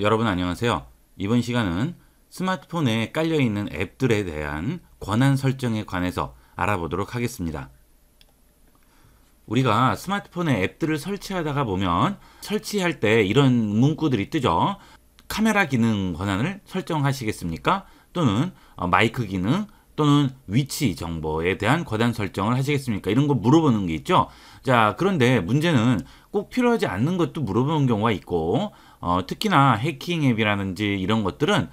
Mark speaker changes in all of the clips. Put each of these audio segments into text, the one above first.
Speaker 1: 여러분 안녕하세요. 이번 시간은 스마트폰에 깔려있는 앱들에 대한 권한 설정에 관해서 알아보도록 하겠습니다. 우리가 스마트폰에 앱들을 설치하다가 보면 설치할 때 이런 문구들이 뜨죠. 카메라 기능 권한을 설정하시겠습니까? 또는 마이크 기능 또는 위치 정보에 대한 권한 설정을 하시겠습니까? 이런 거 물어보는 게 있죠. 자, 그런데 문제는 꼭 필요하지 않는 것도 물어보는 경우가 있고, 특히나 해킹 앱이라든지 이런 것들은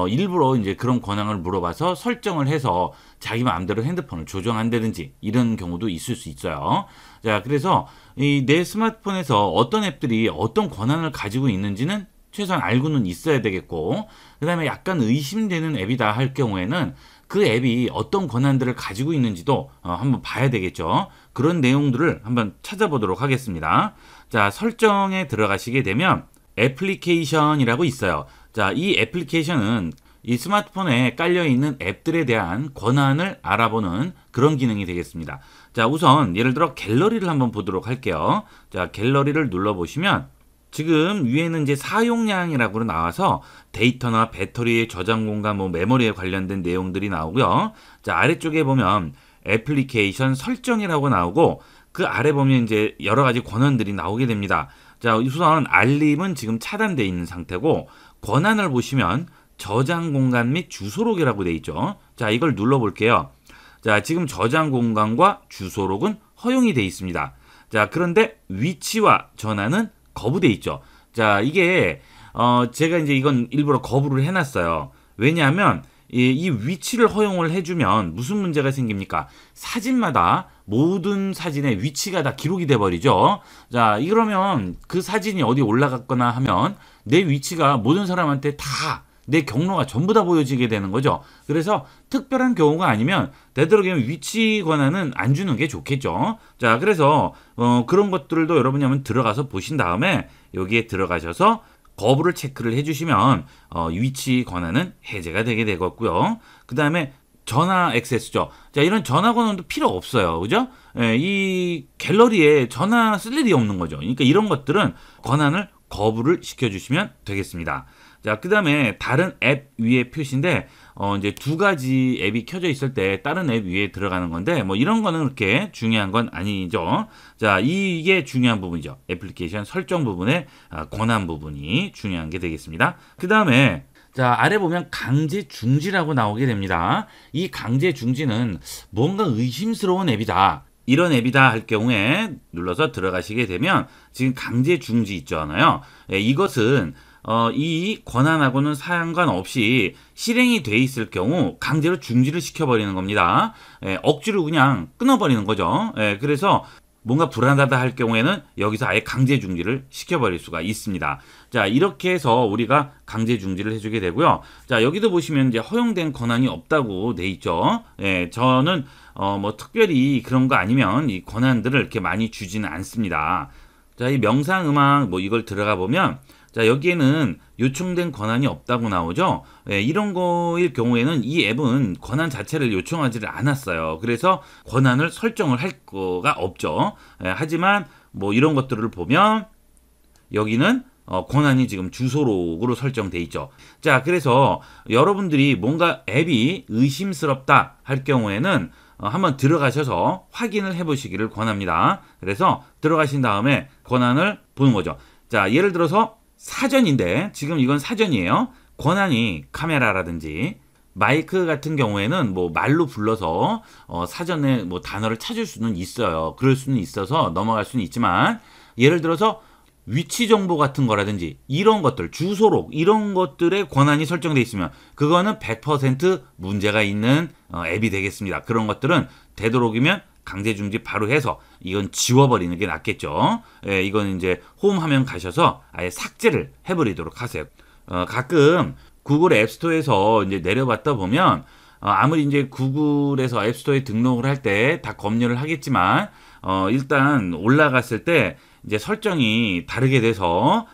Speaker 1: 일부러 이제 그런 권한을 물어봐서 설정을 해서 자기 마음대로 핸드폰을 조정한다든지 이런 경우도 있을 수 있어요. 자, 그래서 내 스마트폰에서 어떤 앱들이 어떤 권한을 가지고 있는지는 최소한 알고는 있어야 되겠고, 그 다음에 약간 의심되는 앱이다 할 경우에는 그 앱이 어떤 권한들을 가지고 있는지도 한번 봐야 되겠죠. 그런 내용들을 한번 찾아보도록 하겠습니다. 자, 설정에 들어가시게 되면 애플리케이션이라고 있어요. 자, 이 애플리케이션은 이 스마트폰에 깔려있는 앱들에 대한 권한을 알아보는 그런 기능이 되겠습니다. 자, 우선 예를 들어 갤러리를 한번 보도록 할게요. 자, 갤러리를 눌러보시면 지금 위에는 이제 사용량이라고 나와서 데이터나 배터리의 저장 공간, 메모리에 관련된 내용들이 나오고요. 자, 아래쪽에 보면 애플리케이션 설정이라고 나오고 그 아래 보면 이제 여러 가지 권한들이 나오게 됩니다. 자, 우선 알림은 지금 차단되어 있는 상태고 권한을 보시면 저장 공간 및 주소록이라고 되어 있죠. 자, 이걸 눌러볼게요. 자, 지금 저장 공간과 주소록은 허용이 되어 있습니다. 자, 그런데 위치와 전화는 거부돼 있죠. 자, 이게 제가 이제 이건 일부러 거부를 해놨어요. 왜냐하면 이 위치를 허용을 해주면 무슨 문제가 생깁니까? 사진마다 모든 사진의 위치가 다 기록이 돼 버리죠. 자, 이러면 그 사진이 어디 올라갔거나 하면 내 위치가 모든 사람한테 다 내 경로가 전부 다 보여지게 되는 거죠. 그래서 특별한 경우가 아니면 되도록이면 위치 권한은 안 주는 게 좋겠죠. 자, 그래서 그런 것들도 여러분이 한번 들어가서 보신 다음에 여기에 들어가셔서 거부를 체크를 해주시면 위치 권한은 해제가 되게 되겠고요. 그 다음에 전화 액세스죠. 자, 이런 전화 권한도 필요 없어요. 그죠? 이 갤러리에 전화 쓸 일이 없는 거죠. 그러니까 이런 것들은 권한을 거부를 시켜주시면 되겠습니다. 자, 그 다음에 다른 앱 위에 표시인데, 이제 두 가지 앱이 켜져 있을 때 다른 앱 위에 들어가는 건데, 이런 거는 그렇게 중요한 건 아니죠. 자, 이게 중요한 부분이죠. 애플리케이션 설정 부분의 권한 부분이 중요한 게 되겠습니다. 그 다음에, 자, 아래 보면 강제 중지라고 나오게 됩니다. 이 강제 중지는 뭔가 의심스러운 앱이다. 이런 앱이다 할 경우에 눌러서 들어가시게 되면 지금 강제 중지 있잖아요. 이것은 이 권한하고는 상관없이 실행이 돼 있을 경우 강제로 중지를 시켜버리는 겁니다. 억지로 그냥 끊어버리는 거죠. 그래서 뭔가 불안하다 할 경우에는 여기서 아예 강제 중지를 시켜버릴 수가 있습니다. 자, 이렇게 해서 우리가 강제 중지를 해주게 되고요. 자, 여기도 보시면 이제 허용된 권한이 없다고 돼 있죠. 저는 특별히 그런 거 아니면 이 권한들을 이렇게 많이 주지는 않습니다. 자, 이 명상 음악 이걸 들어가 보면 자, 여기에는 요청된 권한이 없다고 나오죠. 이런 거일 경우에는 이 앱은 권한 자체를 요청하지를 않았어요. 그래서 권한을 설정을 할 거가 없죠. 하지만 이런 것들을 보면 여기는 권한이 지금 주소록으로 설정돼 있죠. 자, 그래서 여러분들이 뭔가 앱이 의심스럽다 할 경우에는 한번 들어가셔서 확인을 해보시기를 권합니다. 그래서 들어가신 다음에 권한을 보는 거죠. 자, 예를 들어서 사전인데 지금 이건 사전이에요. 권한이 카메라라든지 마이크 같은 경우에는 말로 불러서 사전에 단어를 찾을 수는 있어요. 그럴 수는 있어서 넘어갈 수는 있지만 예를 들어서 위치 정보 같은 거라든지 이런 것들, 주소록 이런 것들의 권한이 설정되어 있으면 그거는 100% 문제가 있는 앱이 되겠습니다. 그런 것들은 되도록이면 강제 중지 바로 해서 이건 지워버리는 게 낫겠죠. 이건 이제 홈 화면 가셔서 아예 삭제를 해버리도록 하세요. 가끔 구글 앱스토어에서 이제 내려봤다 보면 아무리 이제 구글에서 앱스토어에 등록을 할 때 다 검열을 하겠지만 일단 올라갔을 때 이제 설정이 다르게 돼서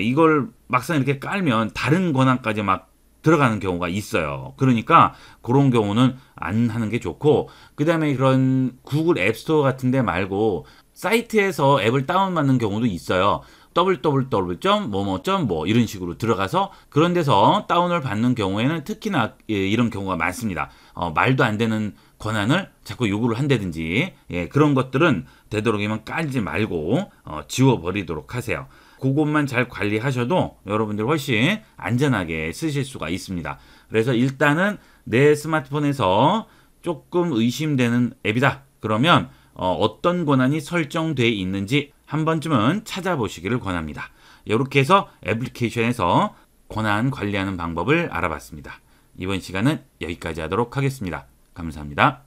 Speaker 1: 이걸 막상 이렇게 깔면 다른 권한까지 막 들어가는 경우가 있어요. 그러니까 그런 경우는 안 하는 게 좋고, 그 다음에 그런 구글 앱스토어 같은 데 말고 사이트에서 앱을 다운받는 경우도 있어요. www.뭐뭐.뭐 이런 식으로 들어가서 그런 데서 다운을 받는 경우에는 특히나 이런 경우가 많습니다. 말도 안 되는 권한을 자꾸 요구를 한다든지 그런 것들은 되도록이면 깔지 말고 지워버리도록 하세요. 그것만 잘 관리하셔도 여러분들 훨씬 안전하게 쓰실 수가 있습니다. 그래서 일단은 내 스마트폰에서 조금 의심되는 앱이다. 그러면 어떤 권한이 설정되어 있는지 한 번쯤은 찾아보시기를 권합니다. 이렇게 해서 애플리케이션에서 권한 관리하는 방법을 알아봤습니다. 이번 시간은 여기까지 하도록 하겠습니다. 감사합니다.